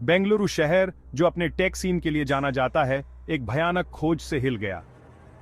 बेंगलुरु शहर, जो अपने टेक सीन के लिए जाना जाता है, एक भयानक खोज से हिल गया।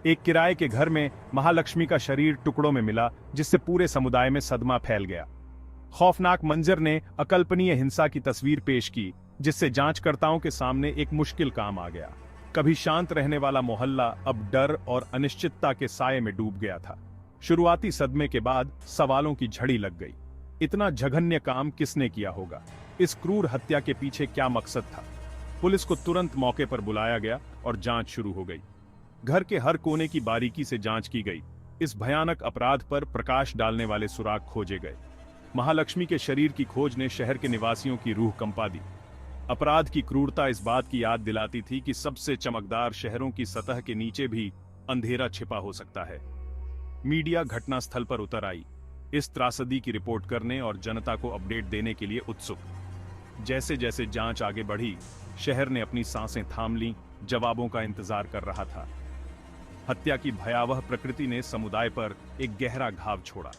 एक किराए के घर में महालक्ष्मी का शरीर टुकड़ों में मिला, जिससे पूरे समुदाय में सदमा फैल गया। खौफनाक मंजर ने अकल्पनीय हिंसा की तस्वीर पेश की, जिससे जांचकर्ताओं के सामने एक मुश्किल काम आ गया। कभी शांत रहने वाला मोहल्ला अब डर और अनिश्चितता के साये में डूब गया था। शुरुआती सदमे के बाद सवालों की झड़ी लग गई। इतना जघन्य काम किसने किया होगा? इस क्रूर हत्या के पीछे क्या मकसद था? पुलिस को तुरंत मौके पर बुलाया गया और जांच शुरू हो गई। घर के हर कोने की बारीकी से जांच की गई। इस भयानक अपराध पर प्रकाश डालने वाले सुराग खोजे गए। महालक्ष्मी के शरीर की खोज ने शहर के निवासियों की रूह कंपा दी। अपराध की क्रूरता इस बात की याद दिलाती थी कि सबसे चमकदार शहरों की सतह के नीचे भी अंधेरा छिपा हो सकता है। मीडिया घटनास्थल पर उतर आई, इस त्रासदी की रिपोर्ट करने और जनता को अपडेट देने के लिए उत्सुक। जैसे जैसे जांच आगे बढ़ी, शहर ने अपनी सांसें थाम लीं, जवाबों का इंतजार कर रहा था। हत्या की भयावह प्रकृति ने समुदाय पर एक गहरा घाव छोड़ा।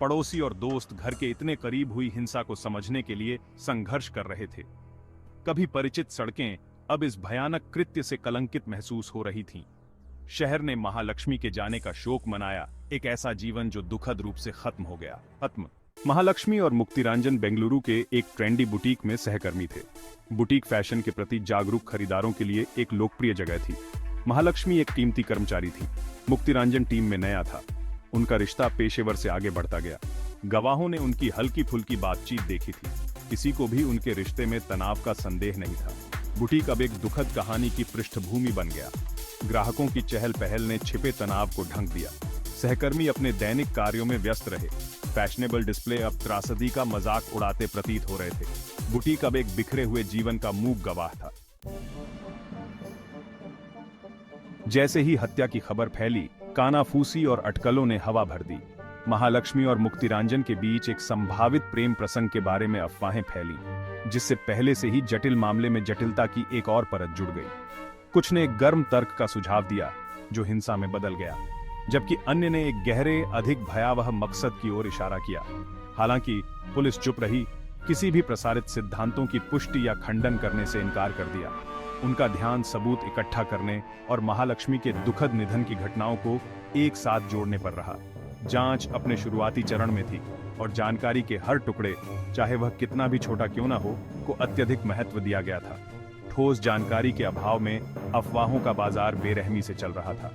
पड़ोसी और दोस्त घर के इतने करीब हुई हिंसा को समझने के लिए संघर्ष कर रहे थे। कभी परिचित सड़कें अब इस भयानक कृत्य से कलंकित महसूस हो रही थीं। शहर ने महालक्ष्मी के जाने का शोक मनाया, एक ऐसा जीवन जो दुखद रूप से खत्म हो गया। महालक्ष्मी और मुक्तिरंजन बेंगलुरु के एक ट्रेंडी बुटीक में सहकर्मी थे। बुटीक फैशन के प्रति जागरूक खरीदारों के लिए एक लोकप्रिय जगह थी। महालक्ष्मी एक कीमती कर्मचारी थी, मुक्तिरंजन टीम में नया था। उनका रिश्ता पेशेवर से आगे बढ़ता गया। गवाहों ने उनकी हल्की फुल्की बातचीत देखी थी। किसी को भी उनके रिश्ते में तनाव का संदेह नहीं था। बुटीक अब एक दुखद कहानी की पृष्ठभूमि बन गया। ग्राहकों की चहल पहल ने छिपे तनाव को ढंक दिया। सहकर्मी अपने दैनिक कार्यों में व्यस्त रहे। फैशनेबल डिस्प्ले अब त्रासदी का मजाक उड़ाते प्रतीत हो रहे थे। बुटीक अब एक बिखरे हुए जीवन का मूक गवाह था। जैसे ही हत्या की खबर फैली, कानाफूसी और अटकलों ने हवा भर दी। महालक्ष्मी और मुक्तिरंजन के बीच एक संभावित प्रेम प्रसंग के बारे में अफवाहें फैली, जिससे पहले से ही जटिल मामले में जटिलता की एक और परत जुड़ गई। कुछ ने एक गर्म तर्क का सुझाव दिया, जो हिंसा में बदल गया, जबकि अन्य ने एक गहरे, अधिक भयावह मकसद की ओर इशारा किया। हालांकि पुलिस चुप रही, किसी भी प्रसारित सिद्धांतों की पुष्टि या खंडन करने से इनकार कर दिया। उनका ध्यान सबूत इकट्ठा करने और महालक्ष्मी के दुखद निधन की घटनाओं को एक साथ जोड़ने पर रहा। जांच अपने शुरुआती चरण में थी और जानकारी के हर टुकड़े, चाहे वह कितना भी छोटा क्यों ना हो, को अत्यधिक महत्व दिया गया था। ठोस जानकारी के अभाव में अफवाहों का बाजार बेरहमी से चल रहा था।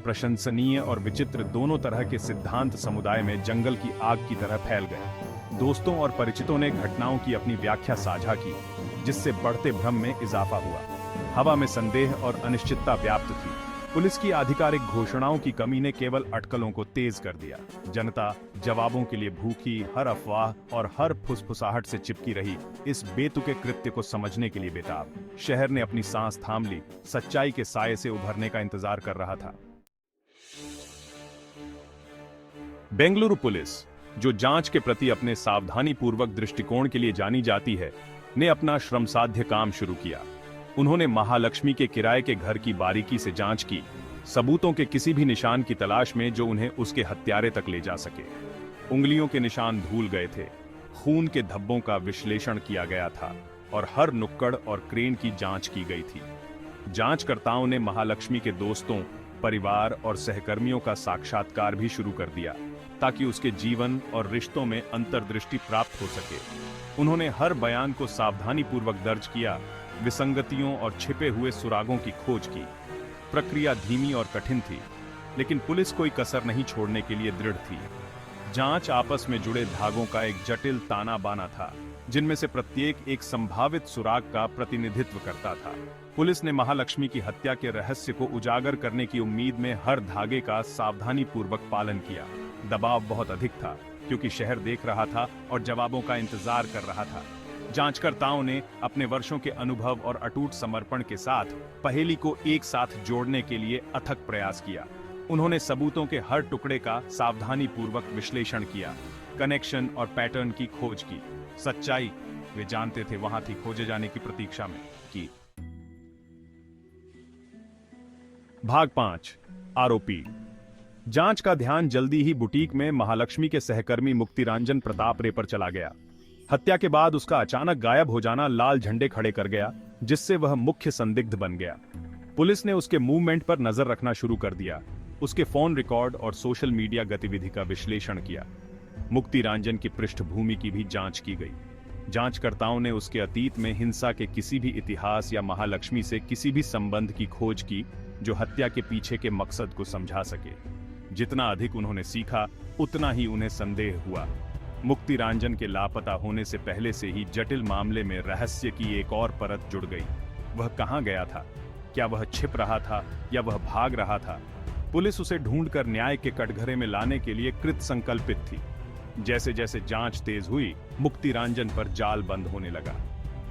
प्रशंसनीय और विचित्र दोनों तरह के सिद्धांत समुदाय में जंगल की आग की तरह फैल गए। दोस्तों और परिचितों ने घटनाओं की अपनी व्याख्या साझा की, जिससे बढ़ते भ्रम में इजाफा हुआ। हवा में संदेह और अनिश्चितता व्याप्त थी। पुलिस की आधिकारिक घोषणाओं की कमी ने केवल अटकलों को तेज कर दिया। जनता जवाबों के लिए भूखी, हर अफवाह और हर फुसफुसाहट से चिपकी रही, इस बेतुके कृत्य को समझने के लिए बेताब। शहर ने अपनी सांस थाम ली, सच्चाई के साये से उभरने का इंतजार कर रहा था। बेंगलुरु पुलिस, जो जांच के प्रति अपने सावधानीपूर्वक दृष्टिकोण के लिए जानी जाती है, ने अपना श्रमसाध्य काम शुरू किया। उन्होंने महालक्ष्मी के किराए के घर की बारीकी से जांच की, सबूतों के किसी भी निशान की तलाश में जो उन्हें उसके हत्यारे तक ले जा सके। उंगलियों के निशान धूल गए थे, खून के धब्बों का विश्लेषण किया गया था और हर नुक्कड़ और क्रेन की जांच की गई थी। जांचकर्ताओं ने महालक्ष्मी के दोस्तों, परिवार और सहकर्मियों का साक्षात्कार भी शुरू कर दिया, ताकि उसके जीवन और रिश्तों में अंतर्दृष्टि प्राप्त हो सके। उन्होंने हर बयान को सावधानीपूर्वक दर्ज किया, विसंगतियों और छिपे हुए सुरागों की खोज की। प्रक्रिया धीमी और कठिन थी, लेकिन पुलिस कोई कसर नहीं छोड़ने के लिए दृढ़ थी। जांच आपस में जुड़े धागों का एक जटिल ताना बाना था, जिनमें से प्रत्येक एक संभावित सुराग का प्रतिनिधित्व करता था। पुलिस ने महालक्ष्मी की हत्या के रहस्य को उजागर करने की उम्मीद में हर धागे का सावधानीपूर्वक पालन किया। दबाव बहुत अधिक था, क्योंकि शहर देख रहा था और जवाबों का इंतजार कर रहा था। जांचकर्ताओं ने अपने वर्षों के अनुभव और अटूट समर्पण के साथ पहेली को एक साथ जोड़ने के लिए अथक प्रयास किया। उन्होंने सबूतों के हर टुकड़े का सावधानीपूर्वक विश्लेषण किया, कनेक्शन और पैटर्न की खोज की। सच्चाई, वे जानते थे, वहां थी, खोजे जाने की प्रतीक्षा में की। भाग 5, आरोपी। जांच का ध्यान जल्दी ही बुटीक में महालक्ष्मी के सहकर्मी मुक्तिरंजन प्रताप रे पर चला गया। हत्या के बाद उसका अचानक गायब हो जाना लाल झंडे खड़े कर गया, जिससे वह मुख्य संदिग्ध बन गया। पुलिस ने उसके मूवमेंट पर नजर रखना शुरू कर दिया, उसके फोन रिकॉर्ड और सोशल मीडिया गतिविधि का विश्लेषण किया। मुक्ति रंजन की पृष्ठभूमि की भी जांच की गई। जांचकर्ताओं ने उसके अतीत में हिंसा के किसी भी इतिहास या महालक्ष्मी से किसी भी संबंध की खोज की जो हत्या के पीछे के मकसद को समझा सके। जितना अधिक उन्होंने सीखा, उतना ही उन्हें संदेह हुआ। मुक्ति रंजन के लापता होने से पहले से ही जटिल मामले में रहस्य की एक और परत जुड़ गई। वह कहां गया था? क्या वह छिप रहा था या वह भाग रहा था? पुलिस उसे ढूंढकर न्याय के कटघरे में लाने के लिए कृत संकल्पित थी। जैसे जैसे जांच तेज हुई, मुक्ति रंजन पर जाल बंद होने लगा।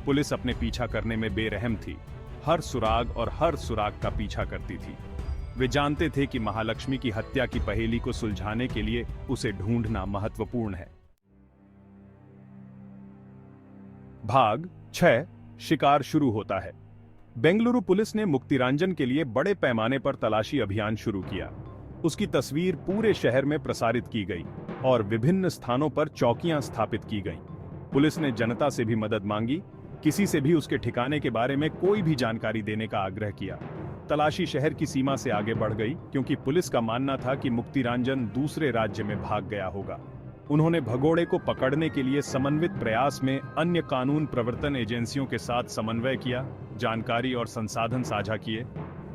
पुलिस अपने पीछा करने में बेरहम थी, हर सुराग और हर सुराग का पीछा करती थी। वे जानते थे कि महालक्ष्मी की हत्या की पहेली को सुलझाने के लिए उसे ढूंढना महत्वपूर्ण है। भाग 6 शिकार शुरू होता है। बेंगलुरु पुलिस ने मुक्ति रंजन के लिए बड़े पैमाने पर तलाशी अभियान शुरू किया। उसकी तस्वीर पूरे शहर में प्रसारित की गई और विभिन्न स्थानों पर चौकियां स्थापित की गईं। पुलिस ने जनता से भी मदद मांगी, किसी से भी उसके ठिकाने के बारे में कोई भी जानकारी देने का आग्रह किया। तलाशी शहर की सीमा से आगे बढ़ गई क्योंकि पुलिस का मानना था कि मुक्ति रंजन दूसरे राज्य में भाग गया होगा। उन्होंने भगोड़े को पकड़ने के लिए समन्वित प्रयास में अन्य कानून प्रवर्तन एजेंसियों के साथ समन्वय किया, जानकारी और संसाधन साझा किए।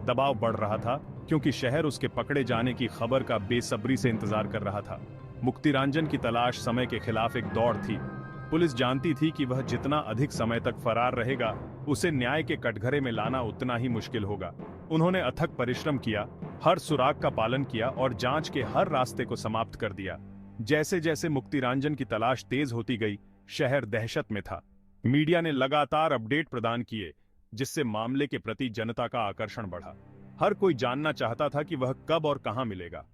दबाव बढ़ रहा था क्योंकि शहर उसके पकड़े जाने की खबर का बेसब्री से इंतजार कर रहा था। मुक्ति रंजन की तलाश समय के खिलाफ एक दौड़ थी। पुलिस जानती थी कि वह जितना अधिक समय तक फरार रहेगा, उसे न्याय के कटघरे में लाना उतना ही मुश्किल होगा। उन्होंने अथक परिश्रम किया, हर सुराग का पालन किया और जांच के हर रास्ते को समाप्त कर दिया। जैसे जैसे मुक्ति रंजन की तलाश तेज होती गई, शहर दहशत में था। मीडिया ने लगातार अपडेट प्रदान किए, जिससे मामले के प्रति जनता का आकर्षण बढ़ा। हर कोई जानना चाहता था कि वह कब और कहां मिलेगा।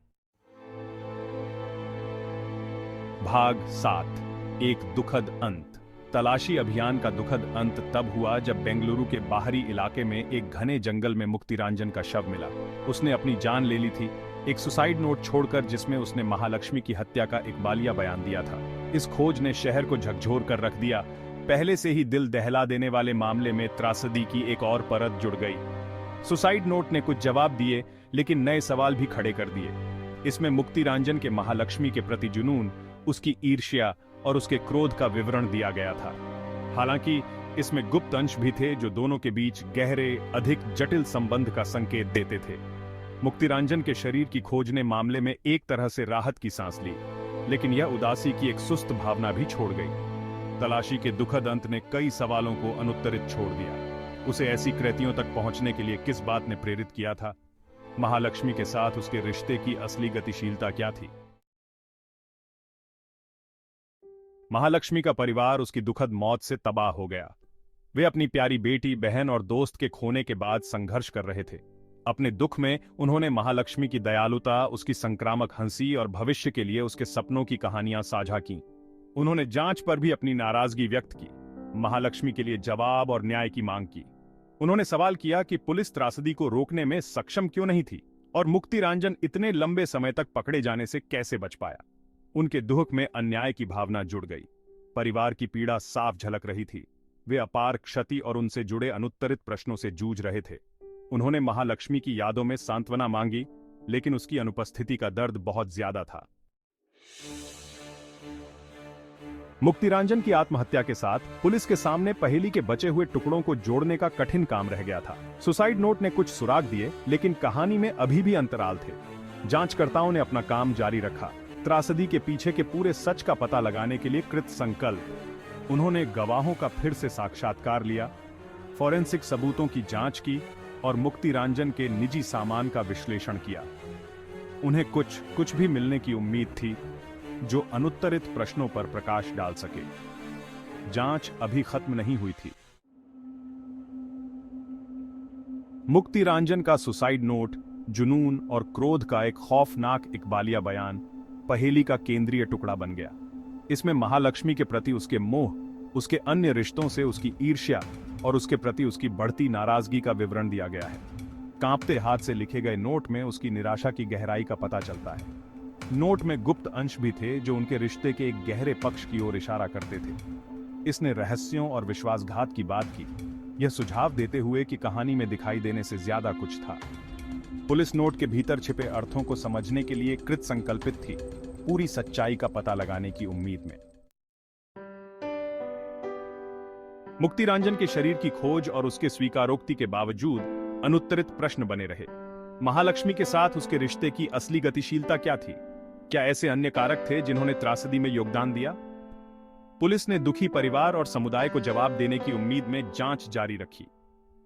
भाग 7 एक दुखद अंत। तलाशी अभियान का दुखद अंत तब हुआ जब बेंगलुरु के बाहरी इलाके में एक घने जंगल में मुक्ति रंजन का शव मिला। उसने अपनी जान ले ली थी, एक सुसाइड नोट छोड़कर जिसमें उसने महालक्ष्मी की हत्या का इकबालिया बयान दिया था। इस खोज ने शहर को झकझोर कर रख दिया। पहले से ही दिल दहला देने वाले मामले में त्रासदी की एक और परत जुड़ गई। सुसाइड नोट ने कुछ जवाब दिए, लेकिन नए सवाल भी खड़े कर दिए। इसमें मुक्ति रंजन के महालक्ष्मी के प्रति जुनून, उसकी ईर्ष्या और उसके क्रोध का विवरण दिया गया था। हालांकि इसमें गुप्त अंश भी थे जो दोनों के बीच गहरे, अधिक जटिल संबंध का संकेत देते थे। मुक्ति रंजन के शरीर की खोज ने मामले में एक तरह से राहत की सांस ली, लेकिन यह उदासी की एक सुस्त भावना भी छोड़ गई। तलाशी के दुखद अंत ने कई सवालों को अनुत्तरित छोड़ दिया। उसे ऐसी कृतियों तक पहुंचने के लिए किस बात ने प्रेरित किया था? महालक्ष्मी के साथ उसके रिश्ते की असली गतिशीलता क्या थी? महालक्ष्मी का परिवार उसकी दुखद मौत से तबाह हो गया। वे अपनी प्यारी बेटी, बहन और दोस्त के खोने के बाद संघर्ष कर रहे थे। अपने दुख में उन्होंने महालक्ष्मी की दयालुता, उसकी संक्रामक हंसी और भविष्य के लिए उसके सपनों की कहानियां साझा की। उन्होंने जांच पर भी अपनी नाराजगी व्यक्त की, महालक्ष्मी के लिए जवाब और न्याय की मांग की। उन्होंने सवाल किया कि पुलिस त्रासदी को रोकने में सक्षम क्यों नहीं थी और मुक्ति रंजन इतने लंबे समय तक पकड़े जाने से कैसे बच पाया। उनके दुख में अन्याय की भावना जुड़ गई। परिवार की पीड़ा साफ झलक रही थी। वे अपार क्षति और उनसे जुड़े अनुत्तरित प्रश्नों से जूझ रहे थे। उन्होंने महालक्ष्मी की यादों में सांत्वना मांगी, लेकिन उसकी अनुपस्थिति का दर्द बहुत ज्यादा था। मुक्ति रंजन की आत्महत्या के साथ पुलिस के सामने पहेली के बचे हुए टुकड़ों को जोड़ने का कठिन काम रह गया था। सुसाइड नोट ने कुछ सुराग दिए, लेकिन कहानी में अभी भी अंतराल थे। जांचकर्ताओं ने अपना काम जारी रखा, त्रासदी के पीछे के पूरे सच का पता लगाने के लिए कृत संकल्प। उन्होंने गवाहों का फिर से साक्षात्कार लिया, फॉरेंसिक सबूतों की जांच की और मुक्ति रंजन के निजी सामान का विश्लेषण किया। उन्हें कुछ भी मिलने की उम्मीद थी जो अनुत्तरित प्रश्नों पर प्रकाश डाल सके। जांच अभी खत्म नहीं हुई थी। मुक्ति रंजन का सुसाइड नोट, जुनून और क्रोध का एक खौफनाक इकबालिया बयान पहेली का केंद्रीय टुकड़ा बन गया। इसमें महालक्ष्मी के प्रति उसके मोह, उसके अन्य रिश्तों से उसकी ईर्ष्या और उसके प्रति उसकी बढ़ती नाराजगी का विवरण दिया गया है। कांपते हाथ से लिखे गए नोट में उसकी निराशा की गहराई का पता चलता है। नोट में गुप्त अंश भी थे जो उनके रिश्ते के एक गहरे पक्ष की ओर इशारा करते थे। इसने रहस्यों और विश्वासघात की बात की, यह सुझाव देते हुए कि कहानी में दिखाई देने से ज्यादा कुछ था। पुलिस नोट के भीतर छिपे अर्थों को समझने के लिए कृत संकल्पित थी, पूरी सच्चाई का पता लगाने की उम्मीद में। मुक्तिरंजन के शरीर की खोज और उसके स्वीकारोक्ति के बावजूद अनुत्तरित प्रश्न बने रहे। महालक्ष्मी के साथ उसके रिश्ते की असली गतिशीलता क्या थी? क्या ऐसे अन्य कारक थे जिन्होंने त्रासदी में योगदान दिया? पुलिस ने दुखी परिवार और समुदाय को जवाब देने की उम्मीद में जांच जारी रखी।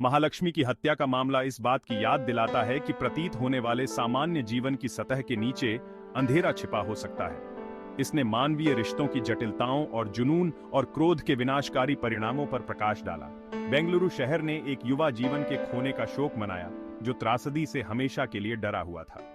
महालक्ष्मी की हत्या का मामला इस बात की याद दिलाता है कि प्रतीत होने वाले सामान्य जीवन की सतह के नीचे अंधेरा छिपा हो सकता है। इसने मानवीय रिश्तों की जटिलताओं और जुनून और क्रोध के विनाशकारी परिणामों पर प्रकाश डाला। बेंगलुरु शहर ने एक युवा जीवन के खोने का शोक मनाया, जो त्रासदी से हमेशा के लिए डरा हुआ था।